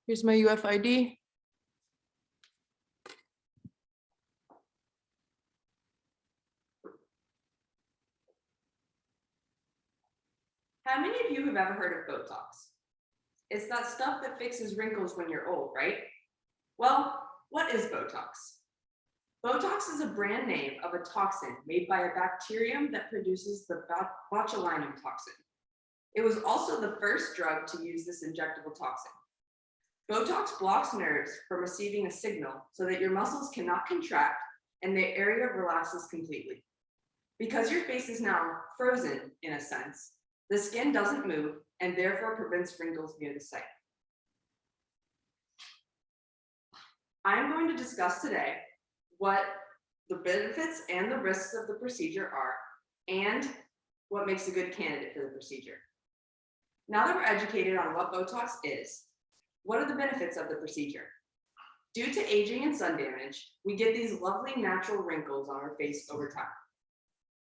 Here's my UFID. How many of you have ever heard of Botox? It's that stuff that fixes wrinkles when you're old, right? Well, what is Botox? Botox is a brand name of a toxin made by a bacterium that produces the botulinum toxin. It was also the first drug to use this injectable toxin. Botox blocks nerves from receiving a signal so that your muscles cannot contract and the area relaxes completely. Because your face is now frozen, in a sense, the skin doesn't move and therefore prevents wrinkles near the site. I'm going to discuss today what the benefits and the risks of the procedure are and what makes a good candidate for the procedure. Now that we're educated on what Botox is, what are the benefits of the procedure? Due to aging and sun damage, we get these lovely natural wrinkles on our face over time.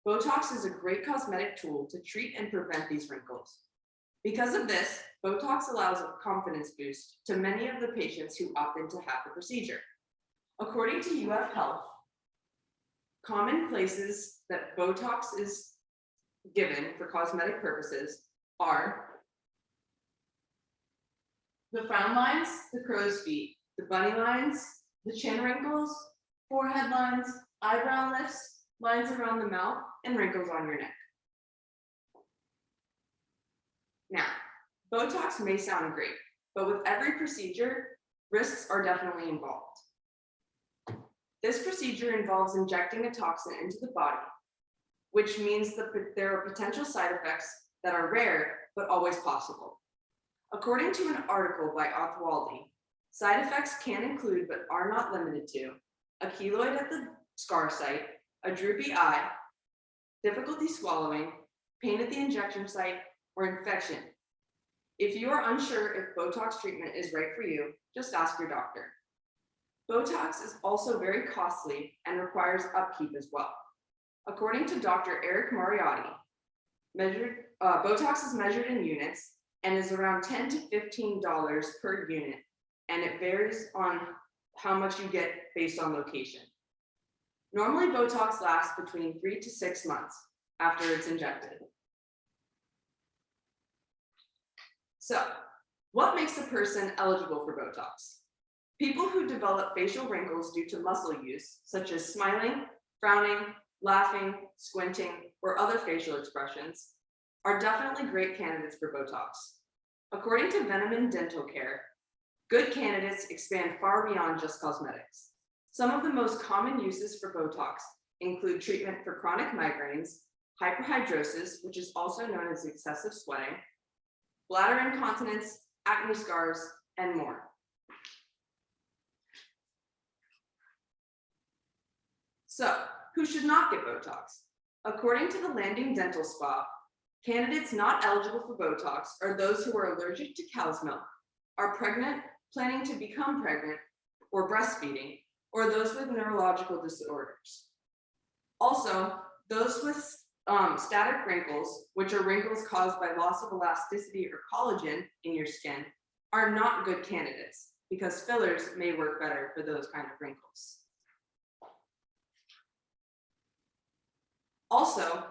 Botox is a great cosmetic tool to treat and prevent these wrinkles. Because of this, Botox allows a confidence boost to many of the patients who opt in to have the procedure. According to UF Health, common places that Botox is given for cosmetic purposes are the frown lines, the crow's feet, the bunny lines, the chin wrinkles, forehead lines, eyebrow lifts, lines around the mouth, and wrinkles on your neck. Now, Botox may sound great, but with every procedure, risks are definitely involved. This procedure involves injecting a toxin into the body, which means that there are potential side effects that are rare, but always possible. According to an article by Othwaldi, side effects can include, but are not limited to, a keloid at the scar site, a droopy eye, difficulty swallowing, pain at the injection site, or infection. If you are unsure if Botox treatment is right for you, just ask your doctor. Botox is also very costly and requires upkeep as well. According to Dr. Eric Mariotti, Botox is measured in units and is around $10 to $15 per unit, and it varies on how much you get based on location. Normally, Botox lasts between 3 to 6 months after it's injected. So, what makes a person eligible for Botox? People who develop facial wrinkles due to muscle use, such as smiling, frowning, laughing, squinting, or other facial expressions, are definitely great candidates for Botox. According to Veneman Dental Care, good candidates expand far beyond just cosmetics. Some of the most common uses for Botox include treatment for chronic migraines, hyperhidrosis, which is also known as excessive sweating, bladder incontinence, acne scars, and more. So, who should not get Botox? According to the Landing Dental Spa, candidates not eligible for Botox are those who are allergic to cow's milk, are pregnant, planning to become pregnant, or breastfeeding, or those with neurological disorders. Also, those with static wrinkles, which are wrinkles caused by loss of elasticity or collagen in your skin, are not good candidates because fillers may work better for those kind of wrinkles. Also,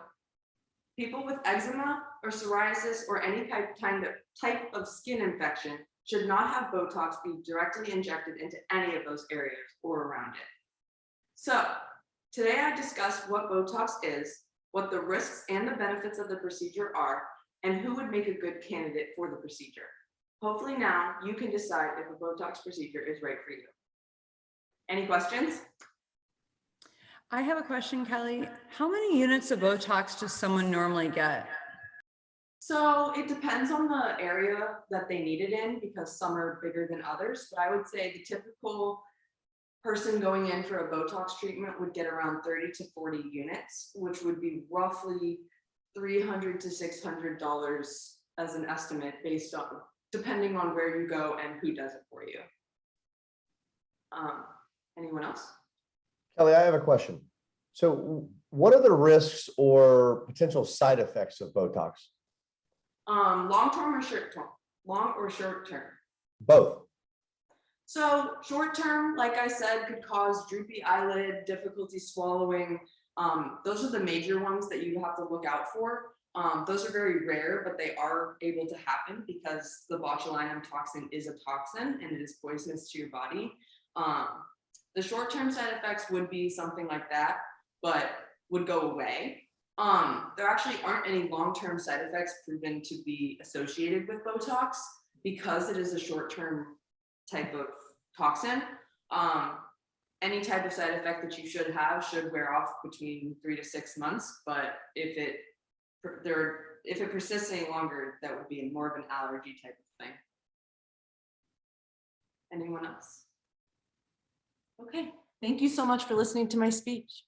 people with eczema or psoriasis or any type of skin infection should not have Botox be directly injected into any of those areas or around it. So, today I discussed what Botox is, what the risks and the benefits of the procedure are, and who would make a good candidate for the procedure. Hopefully now you can decide if a Botox procedure is right for you. Any questions? I have a question, Kelly. How many units of Botox does someone normally get? So it depends on the area that they need it in because some are bigger than others, but I would say the typical person going in for a Botox treatment would get around 30 to 40 units, which would be roughly $300 to $600 as an estimate based on, depending on where you go and who does it for you. Anyone else? Kelly, I have a question. So what are the risks or potential side effects of Botox? Long term or short term? Long or short term? Both. So short term, like I said, could cause droopy eyelid, difficulty swallowing. Those are the major ones that you have to look out for. Those are very rare, but they are able to happen because the botulinum toxin is a toxin and it is poisonous to your body. The short-term side effects would be something like that, but would go away. There actually aren't any long-term side effects proven to be associated with Botox because it is a short-term type of toxin. Any type of side effect that you should have should wear off between 3 to 6 months, but if it persists any longer, that would be more of an allergy type of thing. Anyone else? Okay, thank you so much for listening to my speech.